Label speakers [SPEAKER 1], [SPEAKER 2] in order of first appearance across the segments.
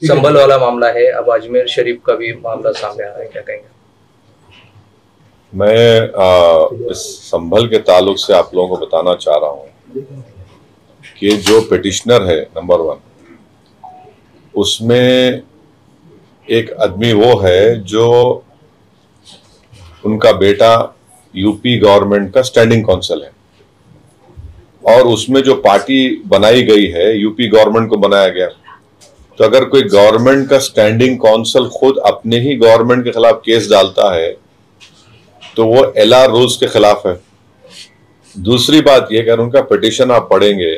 [SPEAKER 1] संभल वाला मामला है, अब अजमेर शरीफ का भी मामला सामने आ रहा है, क्या कहेंगे?
[SPEAKER 2] मैं इस संभल के ताल्लुक से आप लोगों को बताना चाह रहा हूं कि जो पिटिशनर है नंबर 1, उसमें एक आदमी वो है जो उनका बेटा यूपी गवर्नमेंट का स्टैंडिंग काउंसिल है, और उसमें जो पार्टी बनाई गई है यूपी गवर्नमेंट को बनाया गया। तो अगर कोई गवर्नमेंट का स्टैंडिंग काउंसिल खुद अपने ही गवर्नमेंट के खिलाफ केस डालता है तो वो एलआर रूल्स के खिलाफ है। दूसरी बात यह कि अगर उनका पिटिशन आप पढ़ेंगे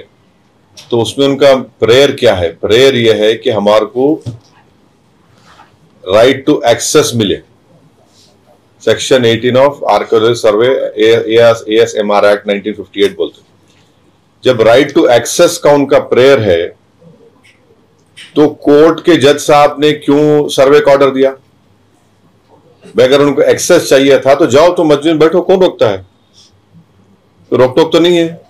[SPEAKER 2] तो उसमें उनका प्रेयर क्या है? प्रेयर यह है कि हमारे को राइट टू एक्सेस मिले। Section 18 of archaeological survey ASMR act 1958 बोलते। जब राइट टू एक्सेस का उनका प्रेयर है तो कोर्ट के जज साहब ने क्यों सर्वे का ऑर्डर दिया? अगर उनको एक्सेस चाहिए था तो जाओ, तो मस्जिद में बैठो, कौन रोकता है? तो रोक टोक तो नहीं है।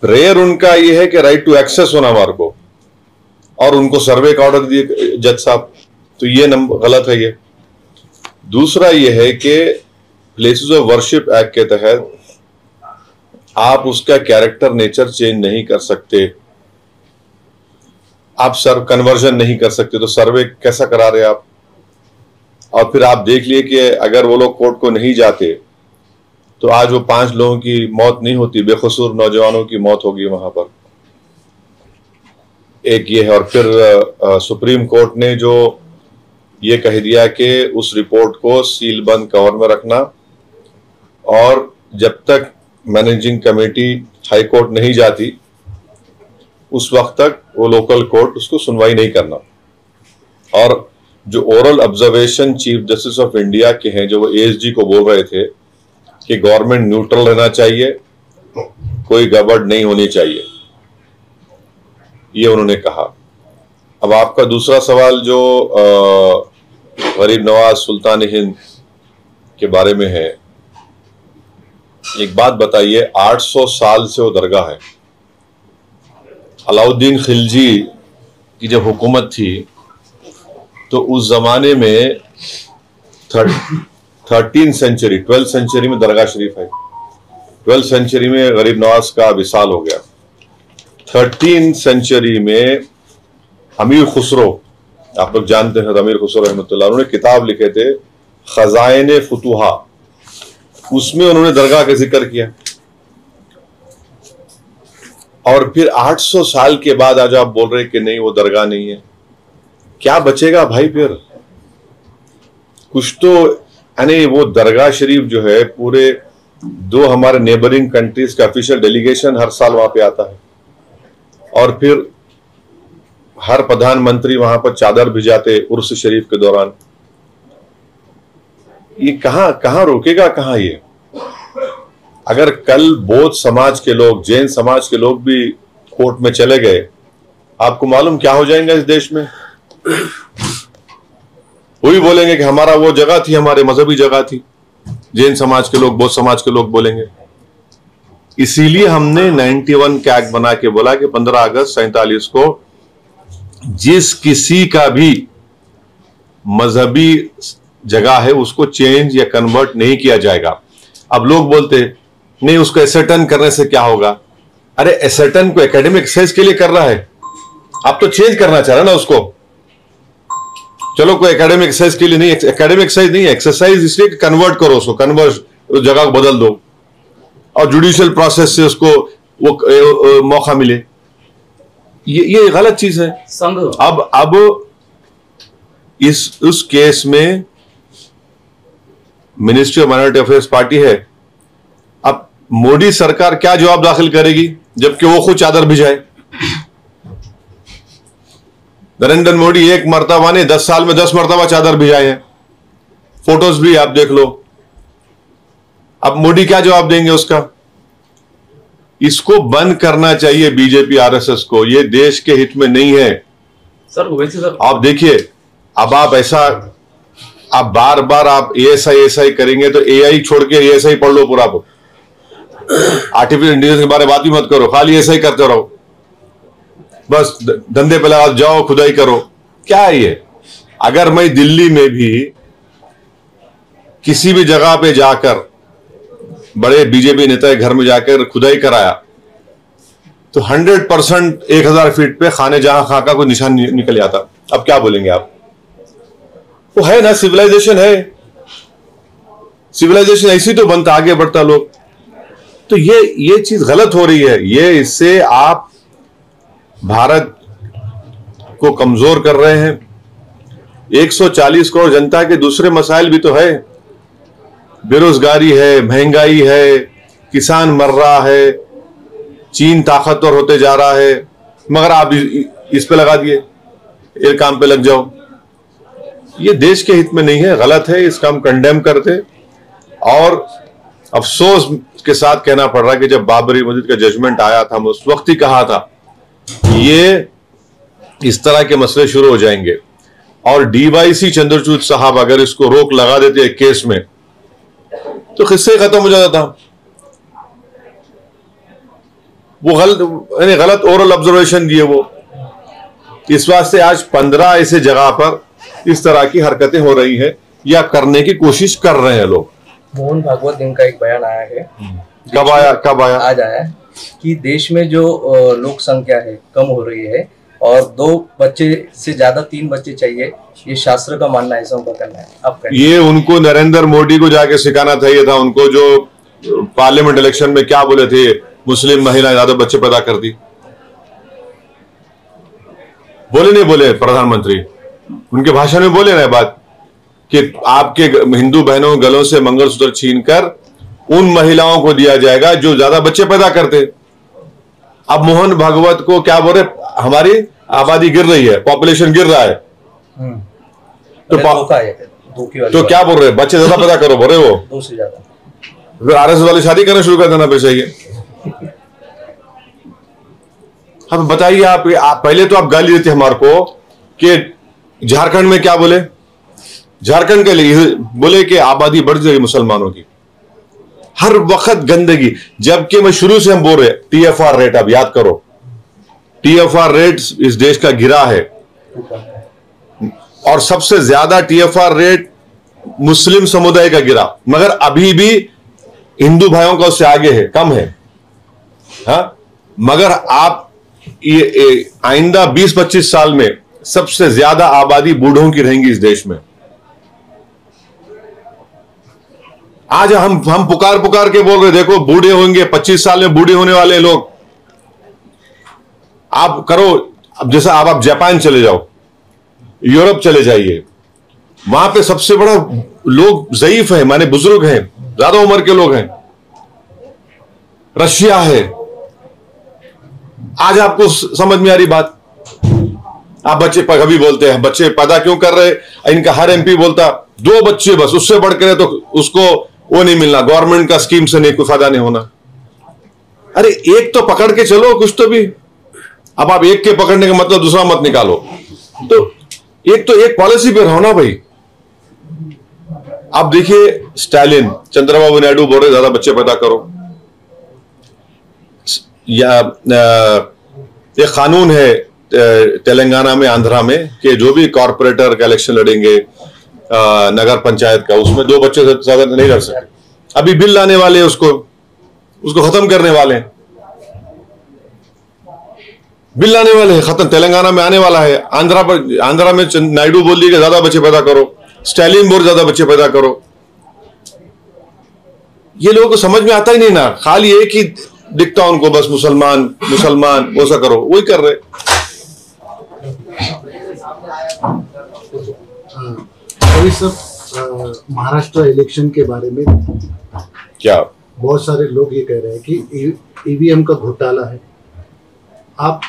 [SPEAKER 2] प्रेयर उनका यह है कि राइट टू एक्सेस होना हमारे को, और उनको सर्वे का ऑर्डर दिए जज साहब, तो ये गलत है। ये दूसरा यह है कि प्लेसेस ऑफ वर्शिप एक्ट के तहत आप उसका कैरेक्टर नेचर चेंज नहीं कर सकते, आप कन्वर्जन नहीं कर सकते, तो सर्वे कैसा करा रहे आप? और फिर आप देख लिए कि अगर वो लोग कोर्ट को नहीं जाते तो आज वो 5 लोगों की मौत नहीं होती, बेकसूर नौजवानों की मौत होगी वहां पर। एक ये है। और फिर सुप्रीम कोर्ट ने जो ये कह दिया कि उस रिपोर्ट को सील बंद कवर में रखना, और जब तक मैनेजिंग कमेटी हाई कोर्ट नहीं जाती उस वक्त तक वो लोकल कोर्ट उसको सुनवाई नहीं करना। और जो oral observation chief justice of India के हैं, जो वो ASG को बोल रहे थे कि गवर्नमेंट न्यूट्रल रहना चाहिए, कोई गड़बड़ नहीं होनी चाहिए, ये उन्होंने कहा। अब आपका दूसरा सवाल जो गरीब नवाज सुल्तान हिंद के बारे में है, एक बात बताइए, 800 साल से वो दरगाह है। अलाउद्दीन खिलजी की जब हुकूमत थी तो उस जमाने में 13th सेंचुरी 12th सेंचुरी में दरगाह शरीफ है। 12th सेंचुरी में गरीब नवाज का विसाल हो गया। 13th सेंचुरी में अमीर खुसरो, आप लोग जानते हैं अमीर खुसरो रहमतुल्लाह, उन्होंने किताब लिखे थे खजाइने फुतुहा, उसमें उन्होंने दरगाह का जिक्र किया। और फिर 800 साल के बाद आज आप बोल रहे कि नहीं वो दरगाह नहीं है, क्या बचेगा भाई? फिर कुछ तो, यानी वो दरगाह शरीफ जो है, पूरे 2 हमारे नेबरिंग कंट्रीज का ऑफिशियल डेलीगेशन हर साल वहां पे आता है, और फिर हर प्रधानमंत्री वहां पर चादर भिजाते उर्स शरीफ के दौरान। ये कहां रोकेगा, कहां ये? अगर कल बौद्ध समाज के लोग, जैन समाज के लोग भी कोर्ट में चले गए, आपको मालूम क्या हो जाएगा इस देश में? वही बोलेंगे कि हमारा वो जगह थी, हमारे मजहबी जगह थी। जैन समाज के लोग, बौद्ध समाज के लोग बोलेंगे। इसीलिए हमने 91 का एक्ट बना के बोला कि 15 अगस्त 47 को जिस किसी का भी मजहबी जगह है उसको चेंज या कन्वर्ट नहीं किया जाएगा। अब लोग बोलते नहीं, उसको एसर्टन करने से क्या होगा? अरे एसर्टन को एकेडमिक एक्सरसाइज के लिए कर रहा है, आप तो चेंज करना चाह रहे ना उसको। चलो कोई एकेडमिक एक्सरसाइज के लिए नहीं, एकेडमिक एक्सरसाइज नहीं है, एक्सरसाइज इसलिए कन्वर्ट करो उसको, उस जगह को बदल दो, और जुडिशियल प्रोसेस से उसको वो मौका मिले। ये गलत चीज है। अब उस केस में ministry of minority affairs party है। अब मोदी सरकार क्या जवाब दाखिल करेगी जबकि वो खुद चादर भिजाए? नरेंद्र मोदी एक मर्तबा ने 10 साल में 10 मर्तबा चादर भिजाए हैं, फोटोज भी आप देख लो। अब मोदी क्या जवाब देंगे उसका? इसको बंद करना चाहिए बीजेपी RSS को, ये देश के हित में नहीं है।
[SPEAKER 3] सर
[SPEAKER 2] आप देखिए, अब आप ऐसा, आप बार बार आप ASI करेंगे तो AI छोड़ के ASI पढ़ लो पूरा। आर्टिफिशियल इंटेलिजेंस के बारे में बात भी मत करो, खाली ASI करते रहो। बस धंधे पे लगा जाओ, खुदाई करो। क्या है ये? अगर मैं दिल्ली में भी किसी भी जगह पे जाकर बड़े बीजेपी नेता के घर में जाकर खुदाई कराया तो 100% 1000 फीट पे खाने जहां खां का कोई निशान निकल जाता। अब क्या बोलेंगे आप? वो है ना, सिविलाइजेशन है। सिविलाइजेशन ऐसी तो बनता, आगे बढ़ता लोग। तो ये चीज गलत हो रही है। ये इससे आप भारत को कमजोर कर रहे हैं। 140 करोड़ जनता के दूसरे मसाइल भी तो है। बेरोजगारी है, महंगाई है, किसान मर रहा है, चीन ताकतवर होते जा रहा है, मगर आप इस पे लगा दिए, एक काम पे लग जाओ। ये देश के हित में नहीं है, गलत है, इसका हम कंडेम करते। और अफसोस के साथ कहना पड़ रहा है कि जब बाबरी मस्जिद का जजमेंट आया था, हम उस वक्त ही कहा था ये इस तरह के मसले शुरू हो जाएंगे। और डीवाईसी चंद्रचूड़ साहब अगर इसको रोक लगा देते एक केस में तो किस्से खत्म हो जाता था। वो गलत ओरल ऑब्जर्वेशन दिए वो। इस वास्ते आज 15 ऐसे जगह पर इस तरह की हरकतें हो रही है या करने की कोशिश कर रहे हैं लोग।
[SPEAKER 1] मोहन भागवत इनका एक बयान आया है।
[SPEAKER 2] कब आया?
[SPEAKER 1] आज आया कि देश में जो लोक संख्या है कम हो रही है और 2 बच्चे से ज्यादा 3 बच्चे चाहिए, ये शास्त्र का मानना है, ऐसा उनका कहना है। आप
[SPEAKER 2] ये उनको नरेंद्र मोदी को जाके सिखाना चाहिए था। उनको जो पार्लियामेंट इलेक्शन में क्या बोले थे, मुस्लिम महिलाएं ज्यादा बच्चे पैदा कर दी, बोले नहीं बोले प्रधानमंत्री? उनके भाषण में बोले ना बात कि आपके हिंदू बहनों गलों से मंगलसूत्र छीनकर उन महिलाओं को दिया जाएगा जो ज्यादा बच्चे पैदा करते। अब मोहन भागवत को क्या बोल रहे? हमारी आबादी गिर रही है, पॉपुलेशन गिर रहा है, तो क्या बोल रहे? बच्चे ज्यादा पैदा करो बोल रहे वो,
[SPEAKER 1] 2 से ज्यादा।
[SPEAKER 2] फिर आरएसएस वाले शादी करना शुरू कर देना फिर चाहिए। अब बताइए आप पहले तो आप गाली देते हमारे को कि झारखंड में क्या बोले? झारखंड के लिए बोले कि आबादी बढ़ जाएगी मुसलमानों की, हर वक्त गंदगी। जबकि मैं शुरू से हम बोल रहे टीएफआर रेट, आप याद करो, टीएफआर रेट इस देश का गिरा है और सबसे ज्यादा टीएफआर रेट मुस्लिम समुदाय का गिरा, मगर अभी भी हिंदू भाइयों का उससे आगे है, कम है। हाँ, मगर आप ये आइंदा 20-25 साल में सबसे ज्यादा आबादी बूढ़ों की रहेंगी इस देश में। आज हम पुकार के बोल रहे, देखो बूढ़े होंगे, 25 साल में बूढ़े होने वाले लोग। आप करो, अब जैसा आप जापान चले जाओ, यूरोप चले जाइए, वहां पे सबसे बड़ा लोग ज़ईफ है, माने बुजुर्ग हैं, ज्यादा उम्र के लोग हैं। रशिया है। आज आपको समझ में आ रही बात? आप बच्चे कभी बोलते हैं बच्चे पैदा क्यों कर रहे? इनका हर एमपी बोलता 2 बच्चे बस, उससे बढ़कर तो उसको वो नहीं मिलना, गवर्नमेंट का स्कीम से नहीं कोई फायदा नहीं होना। अरे एक तो पकड़ के चलो कुछ तो भी। अब आप एक के पकड़ने का मतलब दूसरा मत निकालो, तो एक पॉलिसी पे रहो ना भाई। आप देखिए स्टालिन, चंद्रबाबू नायडू बोल रहे ज्यादा बच्चे पैदा करो, या एक कानून है तेलंगाना में, आंध्रा में, कि जो भी कॉर्पोरेटर का इलेक्शन लड़ेंगे नगर पंचायत का, उसमें 2 बच्चे से ज्यादा नहीं लड़ सकते। अभी बिल लाने वाले हैं, उसको खत्म करने वाले हैं, बिल लाने वाले हैं, खत्म तेलंगाना में आने वाला है। आंध्रा में नायडू बोल दिए कि ज्यादा बच्चे पैदा करो, स्टालिन बोल ज्यादा बच्चे पैदा करो। ये लोगों को समझ में आता ही नहीं ना, खाली एक ही दिखता उनको, बस मुसलमान मुसलमान वो सा करो, वही कर रहे।
[SPEAKER 3] अभी सब महाराष्ट्र इलेक्शन के बारे में
[SPEAKER 2] क्या
[SPEAKER 3] बहुत सारे लोग ये कह रहे हैं कि ईवीएम का घोटाला है, आप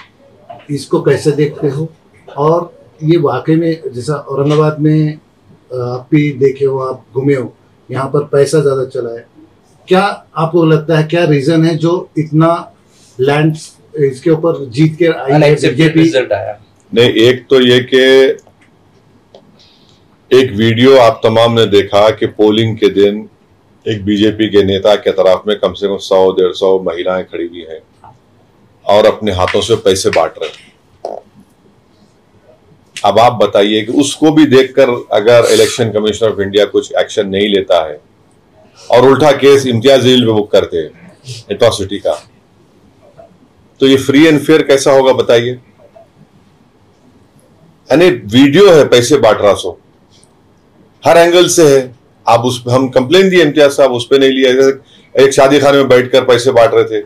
[SPEAKER 3] इसको कैसे देखते हो? और ये वाकई में, जैसा औरंगाबाद में आप भी देखे हो, आप घूमे हो, यहाँ पर पैसा ज्यादा चला है, क्या आपको लगता है क्या रीजन है जो इतना लैंड इसके ऊपर जीत के आई है बीजेपी?
[SPEAKER 1] रिजल्ट आया
[SPEAKER 2] नहीं, एक तो ये कि एक वीडियो आप तमाम ने देखा कि पोलिंग के दिन एक बीजेपी के नेता के तरफ में कम 100-150 महिलाएं खड़ी हुई हैं और अपने हाथों से पैसे बांट रहे हैं। अब आप बताइए कि उसको भी देखकर अगर इलेक्शन कमीशन ऑफ इंडिया कुछ एक्शन नहीं लेता है और उल्टा केस इम्तियाज जलील पे बुक करते हैं एट्रॉसिटी का, तो ये फ्री एंड फेयर कैसा होगा बताइए। यानी वीडियो है पैसे बांट रहा सो, हर एंगल से है। आप उस हम कंप्लेन दिए इम्तियाज साहब, उस पर नहीं लिया। एक शादी खाने में बैठकर पैसे बांट रहे थे।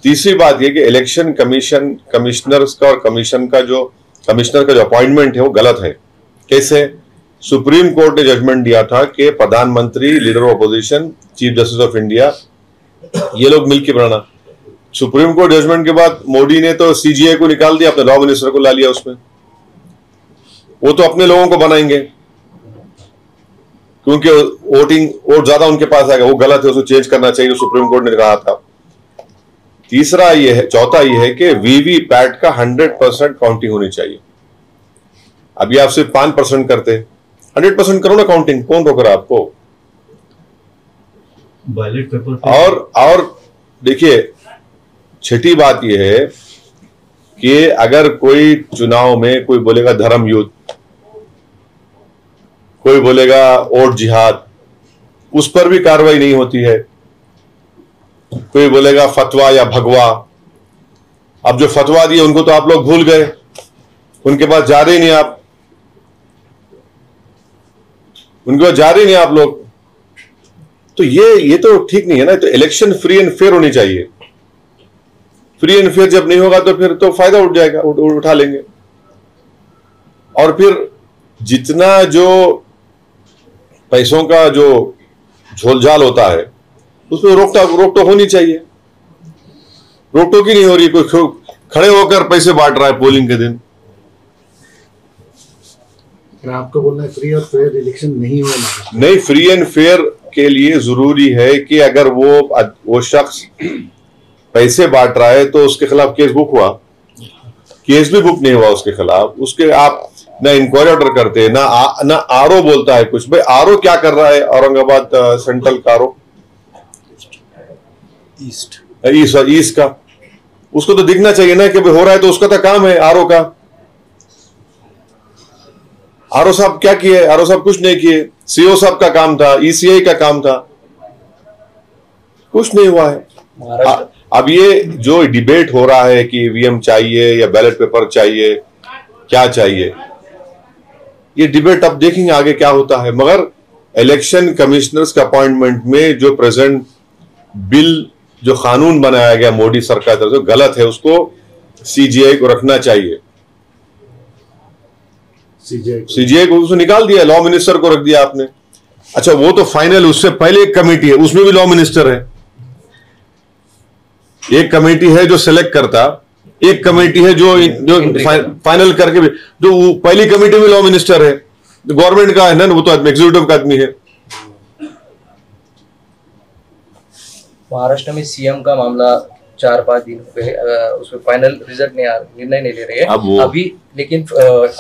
[SPEAKER 2] तीसरी बात यह कि इलेक्शन कमिश्नर का और कमिश्नर का जो अपॉइंटमेंट है वो गलत है। कैसे? सुप्रीम कोर्ट ने जजमेंट दिया था कि प्रधानमंत्री, leader of opposition, chief justice of India, ये लोग मिलकर बनाना। सुप्रीम कोर्ट जजमेंट के बाद मोदी ने तो सीजीआई को निकाल दिया, अपने लॉ मिनिस्टर को ला लिया उसमें। वो तो अपने लोगों को बनाएंगे क्योंकि वोट ज्यादा उनके पास आएगा। वो गलत है, उसको चेंज करना चाहिए, सुप्रीम कोर्ट ने कहा था। चौथा ये है कि वीवीपैट का 100% काउंटिंग होनी चाहिए। अभी आप सिर्फ 5% करते, 100% करो ना काउंटिंग, कौन रोक रहा आपको?
[SPEAKER 4] बैलेट पेपर
[SPEAKER 2] और देखिए, छठी बात यह है कि अगर कोई चुनाव में कोई बोलेगा धर्म युद्ध, कोई बोलेगा वोट जिहाद, उस पर भी कार्रवाई नहीं होती है। कोई बोलेगा फतवा या भगवा। अब जो फतवा दिए उनको तो आप लोग भूल गए, उनके पास जा रहे नहीं आप, उनके पास जा रहे नहीं आप लोग। तो ये तो ठीक नहीं है ना। तो इलेक्शन फ्री एंड फेयर होनी चाहिए। फ्री एंड फेयर जब नहीं होगा तो फिर तो फायदा उठ जाएगा, उठा लेंगे। और फिर जितना जो पैसों का जो झोलझाल होता है उसमें रोक टोक होनी चाहिए। रोक टोक ही नहीं हो रही। कोई खड़े होकर पैसे बांट रहा है पोलिंग के दिन।
[SPEAKER 3] आपको बोलना है फ्री और फेयर इलेक्शन नहीं होना।
[SPEAKER 2] नहीं, फ्री एंड फेयर के लिए जरूरी है कि अगर वो शख्स पैसे बांट रहा है तो उसके खिलाफ केस बुक हुआ। केस भी बुक नहीं हुआ उसके खिलाफ, उसके आप ना इंक्वायरी ऑर्डर करते, ना आरओ बोलता है कुछ। भाई आरओ क्या कर रहा है? औरंगाबाद सेंट्रल का आरओ, ईस्ट का, उसको तो दिखना चाहिए ना कि भाई हो रहा है। तो उसका तो काम है आरओ का। आरओ साहब क्या किए? आरओ साहब कुछ नहीं किए। सीओ साहब का काम था, ईसीआई का काम था, कुछ नहीं हुआ है। अब ये जो डिबेट हो रहा है कि ईवीएम चाहिए या बैलेट पेपर चाहिए, क्या चाहिए, ये डिबेट अब देखेंगे आगे क्या होता है। मगर इलेक्शन कमिश्नर्स के अपॉइंटमेंट में जो प्रेजेंट बिल, जो कानून बनाया गया मोदी सरकार की तरफ से, गलत है। उसको सीजीआई को रखना चाहिए। सीजीआई को उसने निकाल दिया, लॉ मिनिस्टर को रख दिया आपने। अच्छा, वो तो फाइनल, उससे पहले एक कमेटी है, उसमें भी लॉ मिनिस्टर है। एक कमेटी है जो सिलेक्ट करता, एक कमेटी है जो फाइनल करके भी, जो पहली कमेटी में लॉ मिनिस्टर है, गवर्नमेंट का है ना, वो तो एग्जीक्यूटिव का आदमी है।
[SPEAKER 1] महाराष्ट्र में सीएम का मामला 4-5 दिन हो गए, उसमें फाइनल रिजल्ट निर्णय नहीं ले रहे हैं अभी। लेकिन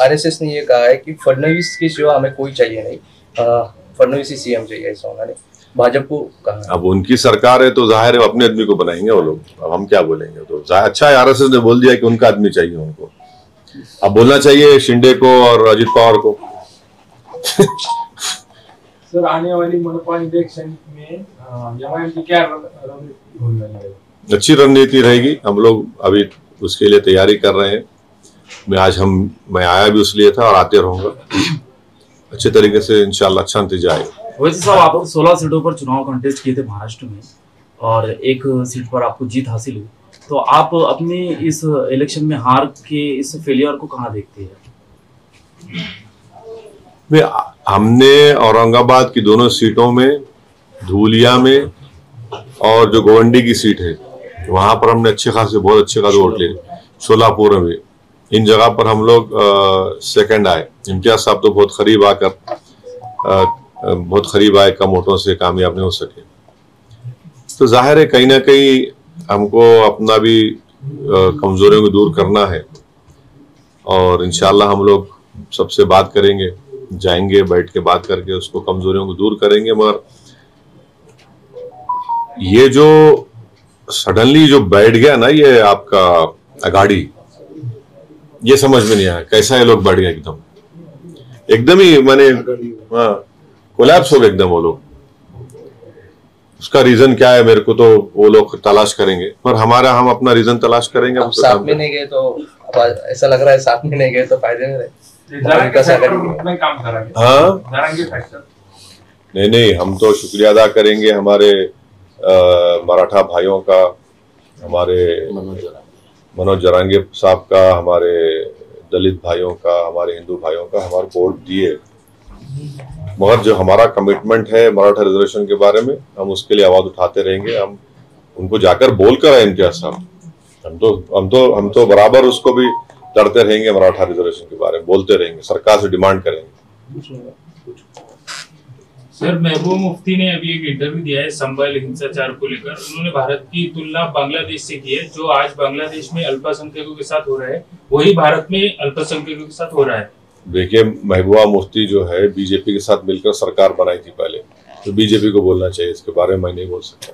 [SPEAKER 1] आरएसएस ने ये कहा है कि फडणवीस की सिवा हमें कोई चाहिए नहीं, फडणवीस ही सीएम चाहिए, ऐसा उन्होंने भाजपा को कहा।
[SPEAKER 2] अब उनकी सरकार है तो जाहिर है अपने आदमी को बनाएंगे वो लोग। अब हम क्या बोलेंगे? तो अच्छा है, आरएसएस ने बोल दिया कि उनका आदमी चाहिए उनको। अब बोलना चाहिए शिंदे को और अजित पवार को।
[SPEAKER 5] सर, आने वाली मनपा इलेक्शन में एमआईएम की क्या रणनीति होने वाली है?
[SPEAKER 2] अच्छी रणनीति रहेगी। हम लोग अभी उसके लिए तैयारी कर रहे हैं। मैं आया भी उसलिए था और आते रहूंगा। अच्छे तरीके से इंशाल्लाह अच्छा नतीजा आएगा।
[SPEAKER 4] वैसे साहब, आप 16 सीटों पर चुनाव कंटेस्ट किए थे महाराष्ट्र में और एक सीट पर आपको जीत हासिल हुई, तो आप अपनी इस इलेक्शन में हार के इस फेलियर को कहाँ देखते हैं?
[SPEAKER 2] हमने औरंगाबाद की दोनों सीटों में, धूलिया में और जो गोवंडी की सीट है, वहां पर हमने बहुत अच्छे खासे वोट लिए। सोलापुर में, इन जगह पर हम लोग सेकंड आए। इम्तियाज साहब तो बहुत करीब आए, कम वोटों से कामयाब नहीं हो सके। तो जाहिर है कहीं ना कहीं हमको अपना भी कमजोरियों को दूर करना है और इंशाल्लाह हम लोग सबसे बात करेंगे, जाएंगे, बैठ के बात करके उसको कमजोरियों को दूर करेंगे। मगर ये जो सडनली जो बैठ गया ना, ये आपका अगाड़ी, ये समझ में नहीं आया कैसा ये लोग बढ़ गए एकदम ही मैंने कोलैप्स हो गए एकदम वो लोग। उसका रीजन क्या है मेरे को तो वो लोग तलाश करेंगे, पर हम अपना रीजन तलाश करेंगे।
[SPEAKER 1] अब साथ में नहीं गए तो ऐसा लग रहा है साथ में नहीं गए तो फायदे में रहे।
[SPEAKER 5] काम करेंगे।
[SPEAKER 2] हाँ नहीं हम तो शुक्रिया अदा करेंगे हमारे मराठा भाइयों का, हमारे मनोज जरांगे साहब का, हमारे दलित भाइयों का, हमारे हिंदू भाइयों का, हमारे वोट दिए। मगर जो हमारा कमिटमेंट है मराठा रिजर्वेशन के बारे में, हम उसके लिए आवाज उठाते रहेंगे। हम उनको जाकर बोलकर आए इम्तियाज साहब, हम तो बराबर उसको भी लड़ते रहेंगे, मराठा रिजर्वेशन के बारे में बोलते रहेंगे, सरकार से डिमांड करेंगे।
[SPEAKER 6] सर, महबूबा मुफ्ती ने अभी एक इंटरव्यू दिया है संभल हिंसाचार को लेकर। उन्होंने भारत की तुलना बांग्लादेश से की है। जो आज बांग्लादेश में अल्पसंख्यकों के साथ हो रहा है वही भारत में अल्पसंख्यकों के साथ हो रहा है।
[SPEAKER 2] देखिए, महबूबा मुफ्ती जो है बीजेपी के साथ मिलकर सरकार बनाई थी पहले, तो बीजेपी को बोलना चाहिए, इसके बारे में मैं नहीं बोल सकता।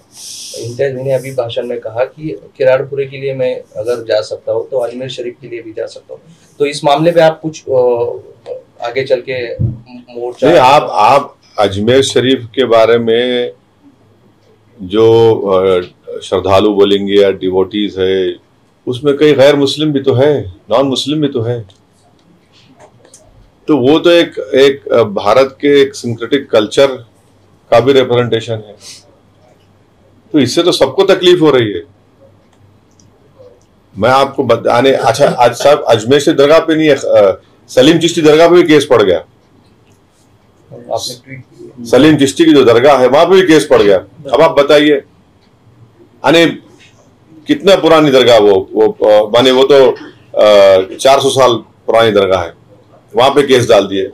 [SPEAKER 1] इम्तियाज ने अभी भाषण में कहा कि किराड़पुरे के लिए मैं अगर जा सकता हूँ तो अजमेर शरीफ के लिए भी जा सकता हूँ। तो इस मामले पे आप कुछ आगे चल के मोर्चा
[SPEAKER 2] आप अजमेर शरीफ के बारे में जो श्रद्धालु बोलेंगे या डिवोटीज है, उसमें कई गैर मुस्लिम भी तो है, नॉन मुस्लिम भी तो है। तो वो तो एक भारत के एक सिंक्रेटिक कल्चर का भी रिप्रेजेंटेशन है। तो इससे तो सबको तकलीफ हो रही है। मैं आपको बताने, अच्छा आज साहब अजमेर से दरगाह पे नहीं है, सलीम चिश्ती दरगाह पे भी केस पड़ गया। सलीम चिश्ती की जो दरगाह है वहां पे भी केस पड़ गया। अब आप बताइए, अने कितना पुरानी दरगाह वो माने वो तो 400 साल पुरानी दरगाह है, वहां पे केस डाल दिए।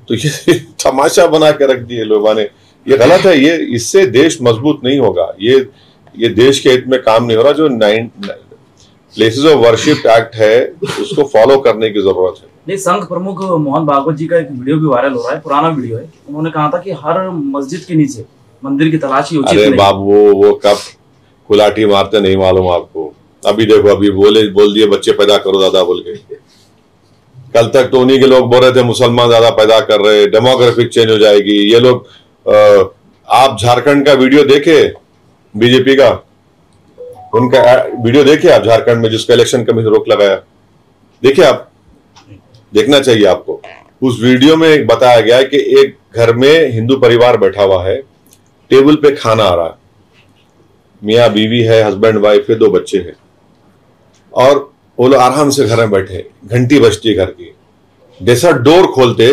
[SPEAKER 2] तो ये तमाशा बना के रख दिए लोगों ने, ये गलत है। ये इससे देश मजबूत नहीं होगा, ये देश के हित में काम नहीं हो रहा। जो प्लेसेस ऑफ वर्शिप एक्ट है उसको फॉलो करने की जरूरत है।
[SPEAKER 4] नहीं, संघ प्रमुख मोहन भागवत जी का एक वीडियो भी वायरल हो रहा है, पुराना वीडियो है। उन्होंने कहा था कि हर मस्जिद के नीचे मंदिर की तलाशी उचित नहीं।
[SPEAKER 2] अरे बाबू, वो कब कुलाटी मारते नहीं मालूम आपको। अभी देखो, अभी बोल दिए बच्चे पैदा करो दादा बोल के। कल तक टोनी के लोग बोल रहे थे मुसलमान ज्यादा पैदा कर रहे, डेमोग्राफिक चेंज हो जाएगी। ये लोग आप झारखंड का वीडियो देखे बीजेपी का, उनका वीडियो देखे आप झारखंड में जिसका इलेक्शन कमीशन रोक लगाया, देखे आप? देखना चाहिए आपको। उस वीडियो में बताया गया है कि एक घर में हिंदू परिवार बैठा हुआ है, टेबल पे खाना आ रहा है, मियाँ बीवी है, हस्बैंड वाइफ है, 2 बच्चे हैं, और वो लोग आराम से घर में बैठे, घंटी बजती है घर की। जैसा डोर खोलते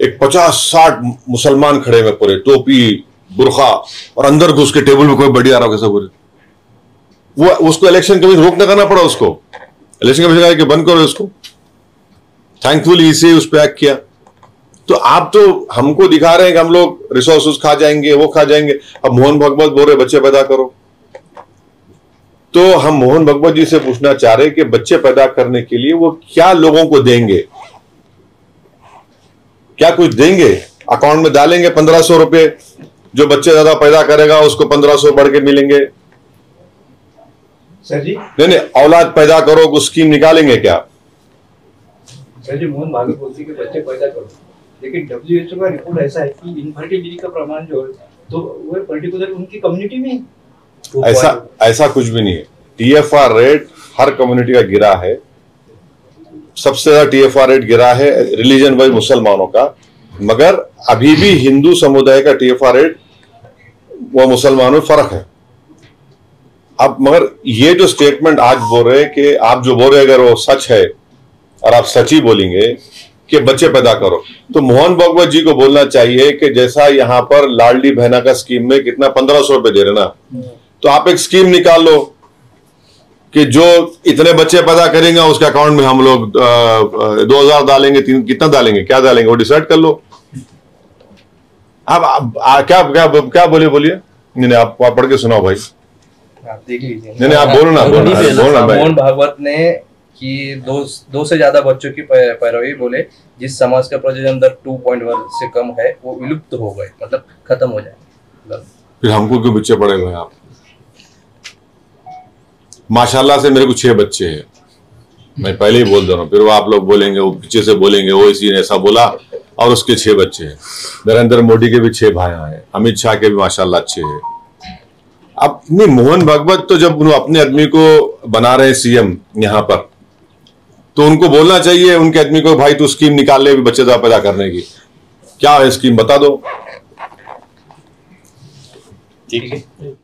[SPEAKER 2] एक 50-60 मुसलमान खड़े हुए, पूरे टोपी बुरखा, और अंदर घुस के टेबल पे कोई बढ़िया आ रहा कैसा पूरे। वो उसको इलेक्शन कमीशन रोक न करना पड़ा, उसको इलेक्शन कमीशन कहा कि बंद करो इसको। थैंकफुली इसे उस पर एक्ट किया। तो आप तो हमको दिखा रहे हैं कि हम लोग रिसोर्सेज खा जाएंगे, वो खा जाएंगे। अब मोहन भागवत बोल रहे बच्चे पैदा करो, तो हम मोहन भागवत जी से पूछना चाह रहे हैं कि बच्चे पैदा करने के लिए वो क्या लोगों को देंगे, क्या कुछ देंगे? अकाउंट में डालेंगे 1500 रुपए, जो बच्चे ज्यादा पैदा करेगा उसको 1500 बढ़ के मिलेंगे?
[SPEAKER 1] सर जी
[SPEAKER 2] नहीं, औलाद पैदा करो कुछ स्कीम निकालेंगे क्या?
[SPEAKER 1] सर जी, मोहन भागवत बोलती है कि बच्चे पैदा करो, लेकिन WHO का रिपोर्ट ऐसा है कि इनफर्टिलिटी का प्रमाण जो है तो वो पर्टिकुलर उनकी कम्युनिटी में
[SPEAKER 2] ऐसा कुछ भी नहीं है। TFR रेट हर कम्युनिटी का गिरा है। सबसे ज्यादा TFR रेट गिरा है रिलीजन वाइज मुसलमानों का, मगर अभी भी हिंदू समुदाय का TFR रेट वो मुसलमानों में फर्क है। अब मगर ये जो स्टेटमेंट आज बोल रहे कि आप जो बोल रहे अगर वो सच है और आप सच ही बोलेंगे कि बच्चे पैदा करो, तो मोहन भागवत जी को बोलना चाहिए कि जैसा यहाँ पर लाडली बहना का स्कीम में कितना 1500 रुपए दे रहे ना, तो आप एक स्कीम निकाल लो कि जो इतने बच्चे पैदा करेंगे उसके अकाउंट में हम लोग 2000 डालेंगे, कितना डालेंगे, क्या डालेंगे वो डिसाइड कर लो। अब क्या क्या क्या बोलिए। नहीं, आप पढ़ के सुनाओ भाई,
[SPEAKER 1] आप देख लीजिए।
[SPEAKER 2] नहीं आप बोलना
[SPEAKER 1] मोहन भागवत ने कि 2 से ज्यादा बच्चों की पैरवी बोले, जिस समाज का प्रजनन दर 2.1 से कम है वो विलुप्त हो गए, मतलब खत्म हो जाए।
[SPEAKER 2] फिर हमको क्यों बच्चे पड़े हुए आप? माशाल्लाह से मेरे को 6 बच्चे हैं, मैं पहले ही बोल दे रहा हूँ, फिर वो आप लोग बोलेंगे, वो पीछे से बोलेंगे वो इसी ने ऐसा बोला, और उसके 6 बच्चे हैं। नरेंद्र मोदी के भी 6 भाई हैं, अमित शाह के भी माशाल्लाह अच्छे हैं। अब नहीं, मोहन भागवत तो जब उन्होंने अपने आदमी को बना रहे सीएम यहाँ पर, तो उनको बोलना चाहिए उनके आदमी को, भाई तू स्कीम निकाल ले बच्चे पैदा करने की, क्या है स्कीम बता दो।
[SPEAKER 1] ठीक है।